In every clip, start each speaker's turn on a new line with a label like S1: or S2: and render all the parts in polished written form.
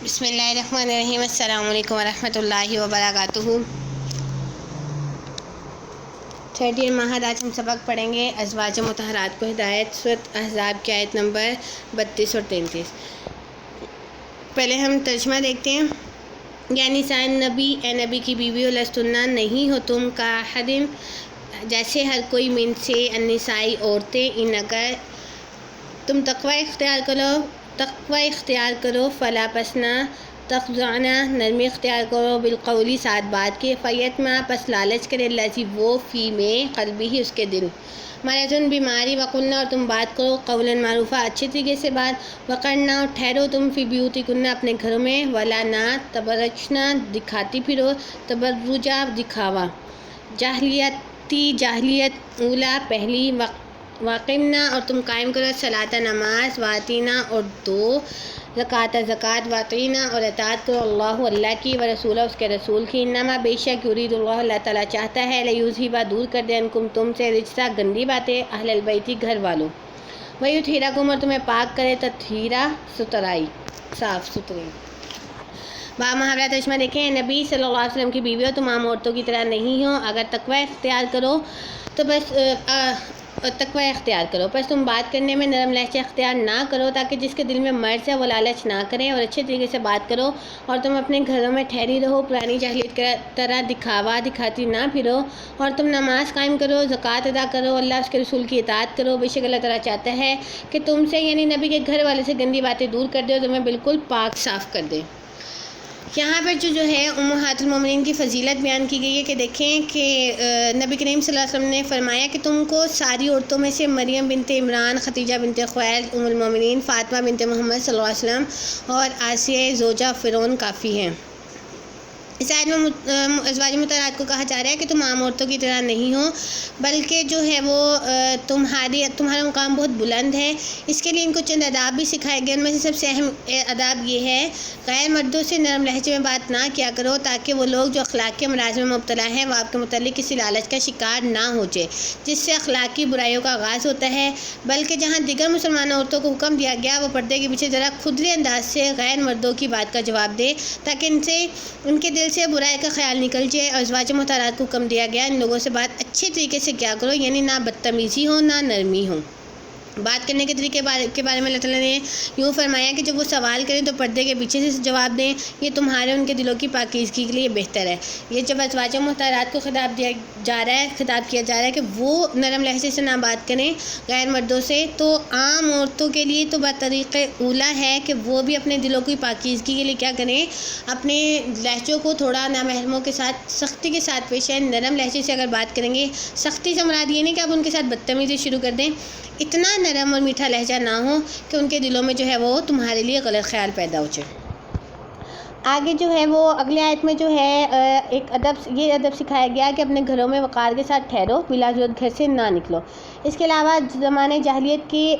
S1: بسم اللہ الرحمن الرحیم۔ السلام علیکم ورحمۃ اللہ وبرکاتہ۔ 30 ماہد آج ہم سبق پڑھیں گے ازواج مطہرات کو ہدایت، سورۃ احزاب کی آیت نمبر 32 اور 33۔ پہلے ہم ترجمہ دیکھتے ہیں۔ یا نساء نبی، اے نبی کی بیویوں، لستنہ نہیں ہو تم کا حدم جیسے ہر کوئی من سے النسائی عورتیں، ان اگر تم تقوی اختیار کرو فلا پسنا تخضعنا نرمی اختیار کرو بالقولی ساتھ بات کے فیتما پس لالچ کرے الذی وہ فی میں قلبی ہی اس کے دل مرض بیماری وقلنا اور تم بات کرو قولا معروفہ اچھے طریقے سے بات وقرنا اور ٹھہرو تم فی بیوتکن اپنے گھروں میں ولا نہ تبرجنا دکھاتی پھرو تبرجا دکھاوا جاہلیت اولا پہلی واقمنا اور تم قائم کرو صلاۃ نماز واتینا اور دو زکوٰۃ زکوٰۃ واطینا اور اطاعت کرو اللہ کی و رسولہ اس کے رسول کی انما بے شک یرید اللہ تعالیٰ چاہتا ہے لیذھب دور کر دے عنکم تم سے رجسا گندی باتیں اہل البیت گھر والوں ویطہرکم اور تمہیں پاک کرے تطہیرا ستھرائی صاف ستھری۔ محاورہ ترجمہ دیکھیں۔ نبی صلی اللہ علیہ وسلم کی بیویوں تم عام عورتوں کی طرح نہیں ہو، اگر تقوی اختیار کرو تو بس تم بات کرنے میں نرم لہجہ اختیار نہ کرو تاکہ جس کے دل میں مرض ہے وہ لالچ نہ کریں، اور اچھے طریقے سے بات کرو اور تم اپنے گھروں میں ٹھہری رہو، پرانی جاہلیت کی طرح دکھاتی نہ پھرو، اور تم نماز قائم کرو، زکوٰۃ ادا کرو، اللہ اس کے رسول کی اطاعت کرو، بے شک اللہ تعالیٰ چاہتا ہے کہ تم سے یعنی نبی کے گھر والے سے گندی باتیں دور کر دے اور تمہیں بالکل پاک صاف کر دے۔ یہاں پر جو ہے امہات المومنین کی فضیلت بیان کی گئی ہے کہ دیکھیں کہ نبی کریم صلی اللہ علیہ وسلم نے فرمایا کہ تم کو ساری عورتوں میں سے مریم بنت عمران، خدیجہ بنت خویلد ام المومنین، فاطمہ بنت محمد صلی اللہ علیہ وسلم اور آسیہ زوجہ فرعون کافی ہیں۔ اس آیت میں ازواج مطہرات کو کہا جا رہا ہے کہ تم عام عورتوں کی طرح نہیں ہو، بلکہ جو ہے وہ تمہارا مقام بہت بلند ہے۔ اس کے لیے ان کو چند آداب بھی سکھائے گئے، ان میں سے سب سے اہم آداب یہ ہے غیر مردوں سے نرم لہجے میں بات نہ کیا کرو تاکہ وہ لوگ جو اخلاق کے امراض میں مبتلا ہیں وہ آپ کے متعلق کسی لالچ کا شکار نہ ہو جائے جس سے اخلاقی برائیوں کا آغاز ہوتا ہے، بلکہ جہاں دیگر مسلمان عورتوں کو حکم دیا گیا وہ پردے کے پیچھے ذرا کھدرے انداز سے غیر مردوں کی بات کا جواب دے تاکہ ان کے دل سے برائی کا خیال نکل جائے۔ اور ازواج مطہرات کو حکم دیا گیا ان لوگوں سے بات اچھے طریقے سے کیا کرو، یعنی نہ بدتمیزی ہو نہ نرمی ہو۔ بات کرنے کے طریقے کے بارے میں اللہ تعالیٰ نے یوں فرمایا کہ جب وہ سوال کریں تو پردے کے پیچھے سے جواب دیں، یہ تمہارے ان کے دلوں کی پاکیزگی کے لیے بہتر ہے۔ یہ جب ازواج مطہرات کو خطاب کیا جا رہا ہے کہ وہ نرم لہجے سے نہ بات کریں غیر مردوں سے، تو عام عورتوں کے لیے تو بطریق اولا ہے کہ وہ بھی اپنے دلوں کی پاکیزگی کے لیے کیا کریں، اپنے لہجوں کو تھوڑا نامحرموں کے ساتھ سختی کے ساتھ پیش آئیں۔ نرم لہجے سے اگر بات کریں گے، سختی سے مراد یہ نہیں کہ آپ ان کے ساتھ بدتمیزی شروع کر دیں، اتنا نرم اور میٹھا لہجہ نہ ہو کہ ان کے دلوں میں جو ہے وہ تمہارے لیے غلط خیال پیدا ہو جائے۔ آگے جو ہے وہ اگلے آیت میں جو ہے یہ ادب سکھایا گیا کہ اپنے گھروں میں وقار کے ساتھ ٹھہرو، بلا ضرورت گھر سے نہ نکلو۔ اس کے علاوہ زمانے جاہلیت کی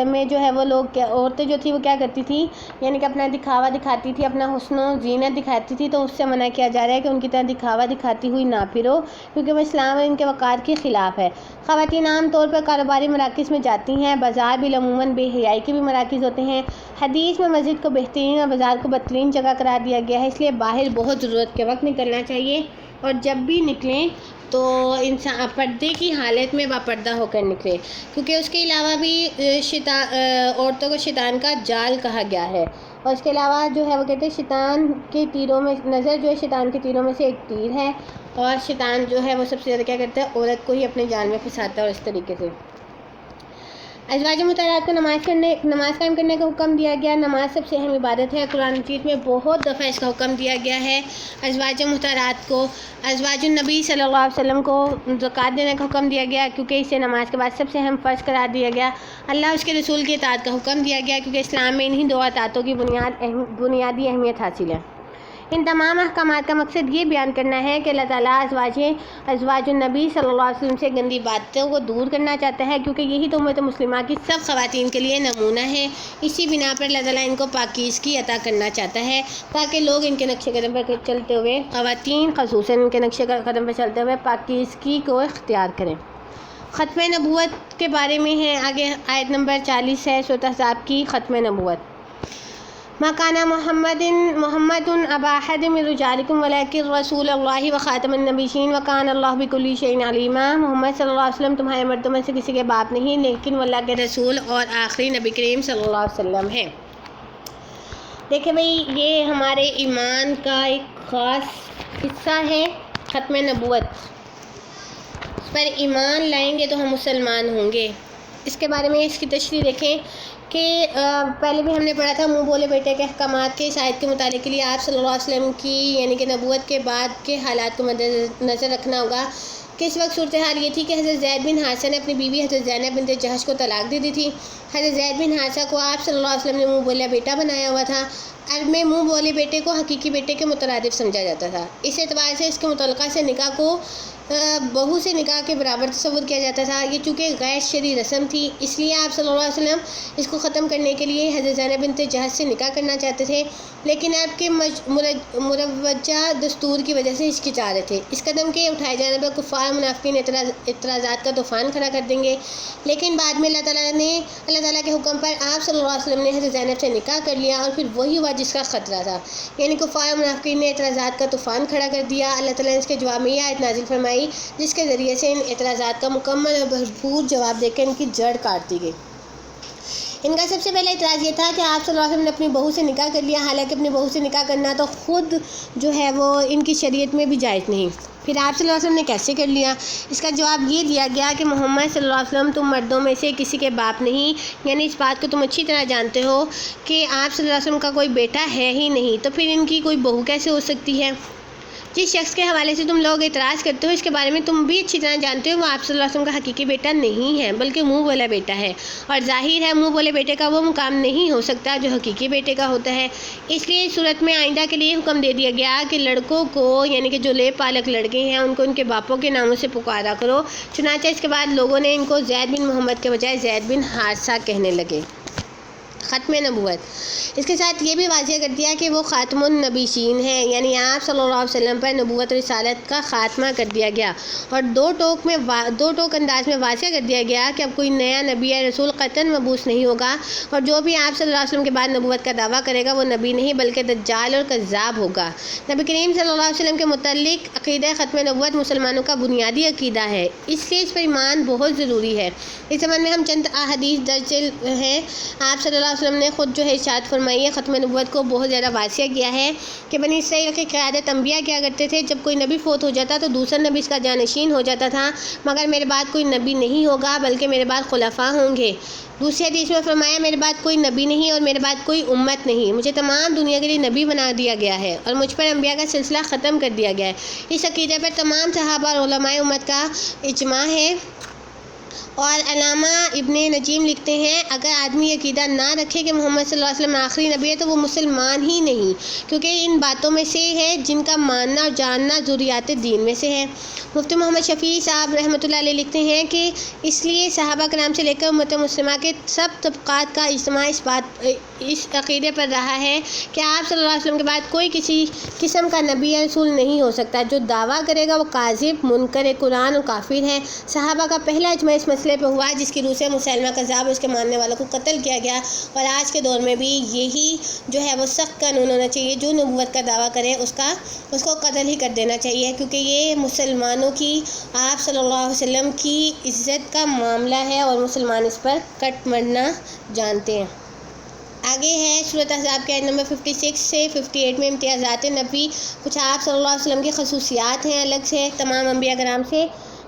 S1: میں جو ہے وہ عورتیں جو تھی وہ کیا کرتی تھی، یعنی کہ اپنا دکھاوا دکھاتی تھی، اپنا حسن و زینت دکھاتی تھی، تو اس سے منع کیا جا رہا ہے کہ ان کی طرح دکھاوا دکھاتی ہوئی نہ پھرو، کیونکہ وہ اسلام اور ان کے وقار کے خلاف ہے۔ خواتین عام طور پر کاروباری مراکز میں جاتی ہیں، بازار بھی عموماً بے حیائی کے بھی مراکز ہوتے ہیں۔ حدیث میں مسجد کو بہترین اور بازار کو بدترین جگہ قرار دیا گیا ہے، اس لیے باہر بہت ضرورت کے وقت نکلنا چاہیے، اور جب بھی نکلیں تو انسان پردے کی حالت میں باپردہ ہو کر نکلے، کیونکہ اس کے علاوہ بھی عورتوں کو شیطان کا جال کہا گیا ہے۔ اور اس کے علاوہ جو ہے وہ کہتے ہیں شیطان کے تیروں میں نظر جو ہے شیطان کے تیروں میں سے ایک تیر ہے، اور شیطان جو ہے وہ سب سے زیادہ کیا کرتا ہے، عورت کو ہی اپنے جال میں پھنساتا ہے۔ اور اس طریقے سے ازواج مطہرات کو نماز قائم کرنے کا حکم دیا گیا۔ نماز سب سے اہم عبادت ہے، قرآن مجید میں بہت دفعہ اس کا حکم دیا گیا ہے۔ ازواج مطہرات کو، ازواج النبی صلی اللہ علیہ وسلم کو زکوٰۃ دینے کا حکم دیا گیا کیونکہ اسے نماز کے بعد سب سے اہم فرض قرار دیا گیا۔ اللہ اس کے رسول کی اطاعت کا حکم دیا گیا کیونکہ اسلام میں انہی دو اطاعتوں کی بنیادی اہمیت حاصل ہے۔ ان تمام احکامات کا مقصد یہ بیان کرنا ہے کہ اللہ تعالیٰ ازواج النبی صلی اللہ علیہ وسلم سے گندی باتوں کو دور کرنا چاہتا ہے، کیونکہ یہی تو امت مسلمہ کی سب خواتین کے لیے نمونہ ہے۔ اسی بنا پر اللہ تعالیٰ ان کو پاکیزگی عطا کرنا چاہتا ہے تاکہ لوگ ان کے نقش قدم پر چلتے ہوئے، خواتین خصوصاً ان کے نقش قدم پر چلتے ہوئے پاکیزگی کو اختیار کریں۔ ختم نبوت کے بارے میں ہے، آگے آیت نمبر 40 ہے سورۃ احزاب کی ختم نبوت۔ مکان محمد ابا احد من رجالکم ولکن رسول اللہ وخاتم النبیین وکان اللہ بکل شیء علیما۔ محمد صلی اللہ علیہ وسلم تمہارے مردوں میں سے کسی کے باپ نہیں، لیکن وہ اللہ کے رسول اور آخری نبی کریم صلی اللہ علیہ وسلم ہیں۔ دیکھیں بھئی، یہ ہمارے ایمان کا ایک خاص حصہ ہے ختم نبوت۔ اس پر ایمان لائیں گے تو ہم مسلمان ہوں گے۔ اس کے بارے میں اس کی تشریح دیکھیں کہ پہلے بھی ہم نے پڑھا تھا منہ بولے بیٹے کے احکامات کے اس آیت کے متعلق کے لیے آپ صلی اللہ علیہ وسلم کی یعنی کہ نبوت کے بعد کے حالات کو مد نظر رکھنا ہوگا کہ اس وقت صورتحال یہ تھی کہ حضرت زید بن حارثہ نے اپنی بیوی حضرت زینب بنت جہش کو طلاق دے دی تھی۔ حضرت زید بن حارثہ کو آپ صلی اللہ علیہ وسلم نے منہ بولیا بیٹا بنایا ہوا تھا۔ عرب میں منہ بولے بیٹے کو حقیقی بیٹے کے مترادف سمجھا جاتا تھا۔ اس اعتبار سے اس کے متعلقہ سے نکاح کو بہو سے نکاح کے برابر تصور کیا جاتا تھا۔ یہ چونکہ غیر شرعی رسم تھی، اس لیے آپ صلی اللہ علیہ وسلم اس کو ختم کرنے کے لیے حضرت زینب بنت جہش سے نکاح کرنا چاہتے تھے، لیکن آپ کے مروجہ دستور کی وجہ سے ہچکچا رہے تھے۔ اس قدم کے اٹھائے جانے پر کفار منافقین اعتراضات کا طوفان کھڑا کر دیں گے، لیکن بعد میں اللہ تعالیٰ کے حکم پر آپ صلی اللہ علیہ وسلم نے حضرت زینب سے نکاح کر لیا، اور پھر وہی ہوا جس کا خطرہ تھا، یعنی کفار منافقین نے اعتراضات کا طوفان کھڑا کر دیا۔ اللہ تعالیٰ نے اس کے جواب میں یہ آیت نازل فرمائی جس کے ذریعے سے ان اعتراضات کا مکمل اور بھرپور جواب دے کر ان کی جڑ کاٹ دی گئی۔ ان کا سب سے پہلا اعتراض یہ تھا کہ آپ صلی اللہ علیہ وسلم نے اپنی بہو سے نکاح کر لیا، حالانکہ اپنی بہو سے نکاح کرنا تو خود جو ہے وہ ان کی شریعت میں بھی جائز نہیں، پھر آپ صلی اللہ علیہ وسلم نے کیسے کر لیا؟ اس کا جواب یہ دیا گیا کہ محمد صلی اللہ علیہ وسلم تم مردوں میں سے کسی کے باپ نہیں، یعنی اس بات کو تم اچھی طرح جانتے ہو کہ آپ صلی اللہ علیہ وسلم کا کوئی بیٹا ہے ہی نہیں، تو پھر ان کی کوئی بہو کیسے ہو سکتی ہے؟ جس شخص کے حوالے سے تم لوگ اعتراض کرتے ہو اس کے بارے میں تم بھی اچھی طرح جانتے ہو وہ آپ صلی اللہ علیہ وسلم کا حقیقی بیٹا نہیں ہے، بلکہ منہ بولا بیٹا ہے، اور ظاہر ہے منہ بولے بیٹے کا وہ مقام نہیں ہو سکتا جو حقیقی بیٹے کا ہوتا ہے۔ اس لیے اس صورت میں آئندہ کے لیے حکم دے دیا گیا کہ لڑکوں کو یعنی کہ جو لے پالک لڑکے ہیں ان کو ان کے باپوں کے ناموں سے پکارا کرو۔ چنانچہ اس کے بعد لوگوں نے ان کو زید بن محمد کے بجائے زید بن حارثہ کہنے لگے۔ ختم نبوت، اس کے ساتھ یہ بھی واضح کر دیا کہ وہ خاتم النبیین ہیں، یعنی آپ صلی اللہ علیہ وسلم پر نبوت رسالت کا خاتمہ کر دیا گیا، اور دو ٹوک انداز میں واضح کر دیا گیا کہ اب کوئی نیا نبی یا رسول قطعاً مبعوث نہیں ہوگا، اور جو بھی آپ صلی اللہ علیہ وسلم کے بعد نبوت کا دعویٰ کرے گا وہ نبی نہیں بلکہ دجال اور کذاب ہوگا۔ نبی کریم صلی اللہ علیہ وسلم کے متعلق عقیدہ ختم نبوت مسلمانوں کا بنیادی عقیدہ ہے، اس لیے اس پر ایمان بہت ضروری ہے۔ اس زمانے میں ہم چند احادیث درج ہیں۔ آپ صلی اللہ علیہ وسلم نے خود جو ہے ارشاد فرمائی ہے، ختم نبوت کو بہت زیادہ واضح کیا ہے کہ بنی اسرائیل کی قیادت انبیاء کیا کرتے تھے، جب کوئی نبی فوت ہو جاتا تو دوسرا نبی اس کا جانشین ہو جاتا تھا، مگر میرے بعد کوئی نبی نہیں ہوگا بلکہ میرے بعد خلفاء ہوں گے۔ دوسری حدیث میں فرمایا میرے بعد کوئی نبی نہیں اور میرے بعد کوئی امت نہیں، مجھے تمام دنیا کے لیے نبی بنا دیا گیا ہے اور مجھ پر انبیاء کا سلسلہ ختم کر دیا گیا ہے۔ اس عقیدے پر تمام صحابہ اور علماء امت کا اجماع ہے، اور علامہ ابن نجیم لکھتے ہیں اگر آدمی یہ عقیدہ نہ رکھے کہ محمد صلی اللہ علیہ وسلم آخری نبی ہے تو وہ مسلمان ہی نہیں، کیونکہ ان باتوں میں سے ہے جن کا ماننا اور جاننا ضروریات دین میں سے ہے۔ مفتی محمد شفیع صاحب رحمۃ اللہ علیہ لکھتے ہیں کہ اس لیے صحابہ کرام سے لے کر امت مسلمہ کے سب طبقات کا اجتماع اس عقیدے پر رہا ہے کہ آپ صلی اللہ علیہ وسلم کے بعد کوئی کسی قسم کا نبی یا رسول نہیں ہو سکتا، جو دعویٰ کرے گا وہ کاذب، منکر قرآن اور کافر ہے۔ صحابہ کا پہلا اجماع اس مسئلے پہ ہوا جس کی روح سے مسلمہ کذاب اور اس کے ماننے والوں کو قتل کیا گیا، اور آج کے دور میں بھی یہی جو ہے وہ سخت قانون ہونا چاہیے، جو نبوت کا دعویٰ کرے اس کو قتل ہی کر دینا چاہیے، کیونکہ یہ مسلمانوں کی آپ صلی اللہ علیہ وسلم کی عزت کا معاملہ ہے اور مسلمان اس پر کٹ مرنا جانتے ہیں۔ آگے ہے سورۃ احزاب کے آیت نمبر 56 سے 58 میں امتیازات نبی، کچھ آپ صلی اللہ علیہ وسلم کی خصوصیات ہیں الگ سے تمام انبیاء کرام سے۔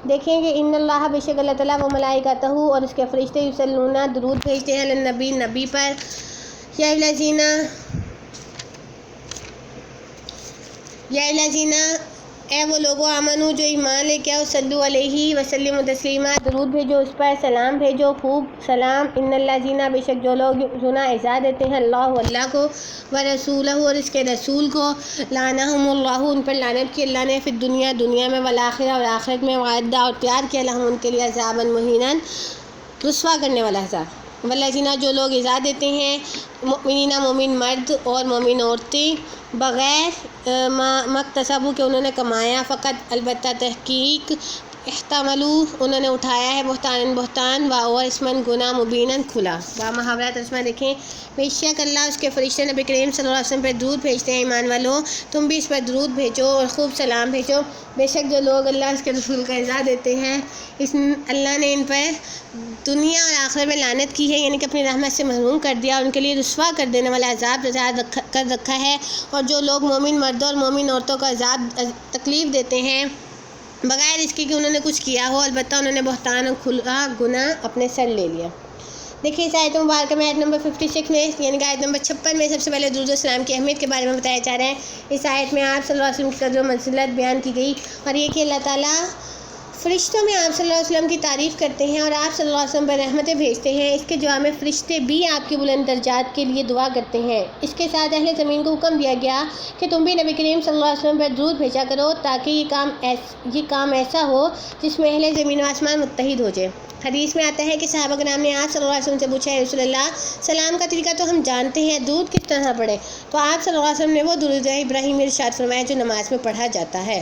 S1: دیکھیں کہ ان اللہ بے شک اللہ تعالیٰ و ملائکتہ اور اس کے فرشتے یصلون درود بھیجتے ہیں نبی پر، یا الذین اے وہ لوگوں آمنو جو ایمان لے کے آؤ، صلو علیہ وسلم تسلیما درود بھیجو اس پر، سلام بھیجو خوب سلام۔ ان الذین بے شک جو لوگ یؤذون ایذا دیتے ہیں اللہ کو ورسولہ اور اس کے رسول کو، لعنہم اللہ ان پر لعنت کی اللہ نے، فی دنیا میں والآخرہ اور آخرت میں، وعدہ اور تیار کیا لہم ان کے لیے عذابا مہینا رسوا کرنے والا عذاب۔ والذین جو لوگ ایذا دیتے ہیں مؤمنین مومن مرد اور مومن عورتیں بغیر مکتسبو کہ انہوں نے کمایا، فقط البتہ تحقیق احتملوا انہوں نے اٹھایا ہے بہتان و اور اسمن گناہ مبیناً کھلا۔ با محاورہ ترجمہ دیکھیں، بے شک اللہ اس کے فرشتے نبی کریم صلی اللہ علیہ وسلم پر درود بھیجتے ہیں، ایمان والو تم بھی اس پر درود بھیجو اور خوب سلام بھیجو۔ بے شک جو لوگ اللہ اس کے رسول کا اعزاز دیتے ہیں اللہ نے ان پر دنیا اور آخرت میں لعنت کی ہے، یعنی کہ اپنی رحمت سے محروم کر دیا اور ان کے لیے رسوا کر دینے والا عذاب کر رکھا ہے۔ اور جو لوگ مومن مردوں اور مومن عورتوں کو تکلیف دیتے ہیں بغیر اس کی کہ انہوں نے کچھ کیا ہو، البتہ انہوں نے بہتان اور کھلا گناہ اپنے سر لے لیا۔ دیکھیے اس آیت مبارکہ میں آیت نمبر 56 میں یعنی کہ آیت نمبر 56 میں سب سے پہلے درود و سلام کی اہمیت کے بارے میں بتایا جا رہا ہے۔ اس آیت میں آپ صلی اللہ علیہ وسلم کی قدر و منزلت بیان کی گئی اور یہ کہ اللہ تعالیٰ فرشتوں میں آپ صلی اللہ علیہ وسلم کی تعریف کرتے ہیں اور آپ صلی اللہ علیہ وسلم پر رحمتیں بھیجتے ہیں۔ اس کے جواب میں فرشتے بھی آپ کی بلند درجات کے لیے دعا کرتے ہیں۔ اس کے ساتھ اہل زمین کو حکم دیا گیا کہ تم بھی نبی کریم صلی اللہ علیہ وسلم پر درود بھیجا کرو تاکہ یہ کام ایسا ہو جس میں اہل زمین و آسمان متحد ہو جائے۔ حدیث میں آتا ہے کہ صحابہ کرام نے آپ صلی اللہ علیہ وسلم سے پوچھا، رسول اللہ سلام کا طریقہ تو ہم جانتے ہیں، درود کس طرح پڑھیں؟ تو آپ صلی اللہ علیہ وسلم نے وہ درود ابراہیمی ارشاد فرمایا جو نماز میں پڑھا جاتا ہے۔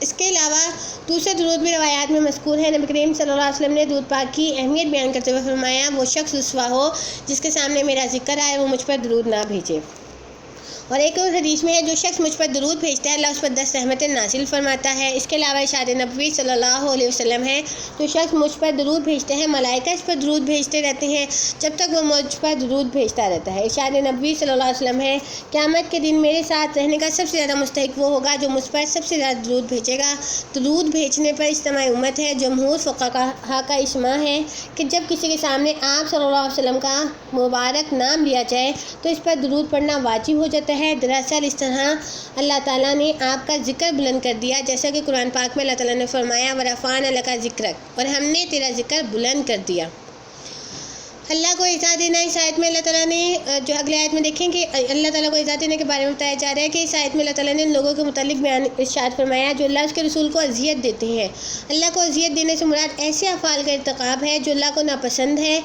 S1: اس کے علاوہ دوسرے درود بھی روایات میں مذکور ہیں۔ نبی کریم صلی اللہ علیہ وسلم نے درود پاک کی اہمیت بیان کرتے ہوئے فرمایا، وہ شخص رسوا ہو جس کے سامنے میرا ذکر آئے وہ مجھ پر درود نہ بھیجے۔ اور ایک اور حدیث میں ہے، جو شخص مجھ پر درود بھیجتا ہے اللہ اس پر 10 رحمتیں نازل فرماتا ہے۔ اس کے علاوہ ارشاد نبوی صلی اللہ علیہ وسلم ہے، جو شخص مجھ پر درود بھیجتے ہیں ملائکہ اس پر درود بھیجتے رہتے ہیں جب تک وہ مجھ پر درود بھیجتا رہتا ہے۔ ارشاد نبوی صلی اللہ علیہ وسلم ہے، قیامت کے دن میرے ساتھ رہنے کا سب سے زیادہ مستحق وہ ہوگا جو مجھ پر سب سے زیادہ درود بھیجے گا۔ درود بھیجنے پر اجتماع امت ہے۔ جمہور فقہا کا اجماع ہے کہ جب کسی کے سامنے آپ صلی اللہ علیہ وسلم کا مبارک نام لیا جائے تو اس پر درود پڑھنا واجب ہو جاتا ہے۔ دراصل اس طرح اللہ تعالیٰ نے آپ کا ذکر بلند کر دیا، جیسا کہ قرآن پاک میں اللہ تعالیٰ نے فرمایا، وَرَفَعْنَا لَكَ ذِكْرَكَ، اور ہم نے تیرا ذکر بلند کر دیا۔ اللہ کو اعزاز دینا، اس آیت میں اللہ تعالیٰ نے جو اگلے آیت میں دیکھیں کہ اللہ تعالیٰ کو اعزاز دینے کے بارے میں بتایا جا رہا ہے کہ اس آیت میں اللہ تعالیٰ نے ان لوگوں کے متعلق بیان ارشاد فرمایا جو اللہ اس کے رسول کو اذیت دیتے ہیں۔ اللہ کو اذیت دینے سے مراد ایسے افعال کا ارتکاب ہے جو اللہ کو ناپسند ہے،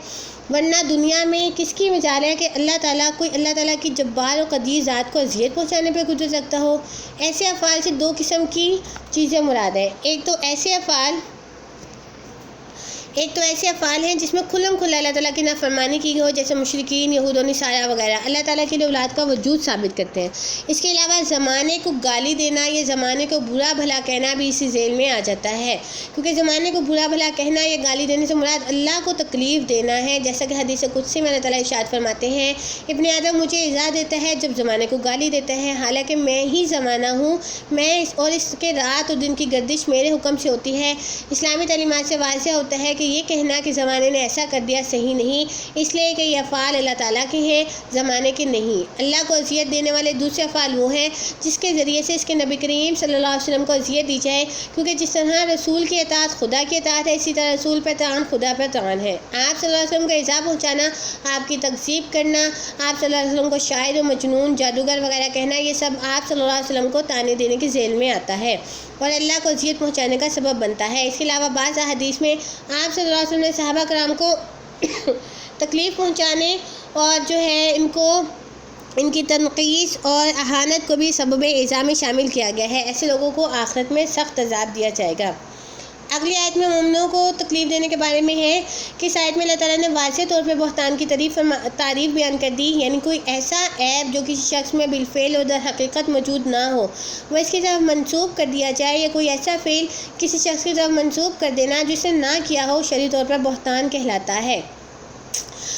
S1: ورنہ دنیا میں کس کی مجال ہے کہ اللہ تعالیٰ کی جبار و قدیر ذات کو اذیت پہنچانے پہ قدرت رکھتا ہو۔ ایسے افعال سے دو قسم کی چیزیں مراد ہے، ایک تو ایسے افعال ہیں جس میں کھلم کھلا اللہ تعالیٰ کی نافرمانی کی ہو، جیسے مشرکین، یہود و نصارہ وغیرہ اللہ تعالیٰ کے لیے اولاد کا وجود ثابت کرتے ہیں۔ اس کے علاوہ زمانے کو گالی دینا یا زمانے کو برا بھلا کہنا بھی اسی ذیل میں آ جاتا ہے، کیونکہ زمانے کو برا بھلا کہنا یا گالی دینے سے مراد اللہ کو تکلیف دینا ہے، جیسا کہ حدیث قدسی میں اللہ تعالیٰ ارشاد فرماتے ہیں، ابن آدم مجھے ایذا دیتا ہے جب زمانے کو گالی دیتا ہے، حالانکہ میں ہی زمانہ ہوں، اور اس کے رات اور دن کی گردش میرے حکم سے ہوتی ہے۔ اسلامی تعلیمات سے واضح ہوتا ہے کہ یہ کہنا کہ زمانے نے ایسا کر دیا صحیح نہیں، اس لیے کہ یہ افعال اللہ تعالیٰ کے ہیں، زمانے کے نہیں۔ اللہ کو اذیت دینے والے دوسرے افعال وہ ہیں جس کے ذریعے سے اس کے نبی کریم صلی اللہ علیہ وسلم کو اذیت دی جائے، کیونکہ جس طرح رسول کی اطاعت خدا کی اطاعت ہے، اسی طرح رسول پر طعن خدا پر طعن ہے۔ آپ صلی اللہ علیہ وسلم کو ایذا پہنچانا، آپ کی تکذیب کرنا، آپ صلی اللہ علیہ وسلم کو شاعر و مجنون، جادوگر وغیرہ کہنا، یہ سب آپ صلی اللہ علیہ وسلم کو طعنے دینے کی ذیل میں آتا ہے اور اللہ کو اذیت پہنچانے کا سبب بنتا ہے۔ اس کے علاوہ بعض احادیث میں آپ صلی اللہ علیہ وسلم نے صحابہ کرام کو تکلیف پہنچانے اور جو ہے ان کی تنقیص اور اہانت کو بھی سبب ایذا میں شامل کیا گیا ہے۔ ایسے لوگوں کو آخرت میں سخت عذاب دیا جائے گا۔ اگلی آیت میں مومنوں کو تکلیف دینے کے بارے میں ہے کہ اس آیت میں اللہ تعالیٰ نے واضح طور پہ بہتان کی تعریف بیان کر دی، یعنی کوئی ایسا عیب جو کسی شخص میں بالفعل اور در حقیقت موجود نہ ہو وہ اس کی طرف منسوب کر دیا جائے، یا کوئی ایسا فعل کسی شخص کی طرف منسوب کر دینا جسے نہ کیا ہو شرعی طور پر بہتان کہلاتا ہے۔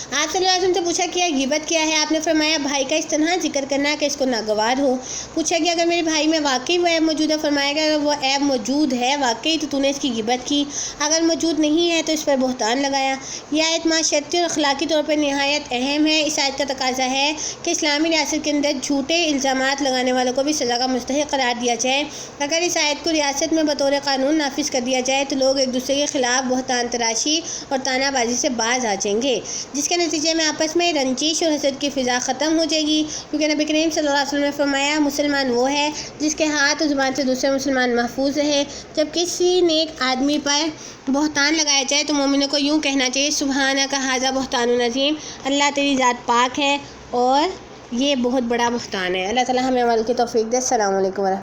S1: آپ صلی اللہ علیہ وسلم سے پوچھا کیا غیبت کیا ہے؟ آپ نے فرمایا بھائی کا اس طرح ذکر کرنا کہ اس کو ناگوار ہو۔ پوچھا کہ اگر میرے بھائی میں واقعی وہ عیب موجود ہے، فرمایا کہ اگر وہ عیب موجود ہے واقعی تو نے اس کی غیبت کی، اگر موجود نہیں ہے تو اس پر بہتان لگایا۔ یہ آیت معاشرتی اور اخلاقی طور پر نہایت اہم ہے۔ اس آیت کا تقاضا ہے کہ اسلامی ریاست کے اندر جھوٹے الزامات لگانے والوں کو بھی سزا کا مستحق قرار دیا جائے۔ اگر اس آیت کو ریاست میں بطور قانون نافذ کر دیا جائے تو لوگ ایک دوسرے کے خلاف بہتان تراشی اور طعنہ بازی سے باز آ جائیں گے، جس کے نتیجے میں آپس میں رنجش اور حسد کی فضا ختم ہو جائے گی، کیونکہ نبی کریم صلی اللہ علیہ وسلم نے فرمایا مسلمان وہ ہے جس کے ہاتھ اور زبان سے دوسرے مسلمان محفوظ رہے۔ جب کسی نیک آدمی پر بہتان لگایا جائے تو مومنوں کو یوں کہنا چاہیے، سبحانک ھذا بہتان عظیم، اللہ تیری ذات پاک ہے اور یہ بہت بڑا بہتان ہے۔ اللہ تعالی ہمیں عمل کی توفیق دے۔ السلام علیکم ورحمۃ اللہ۔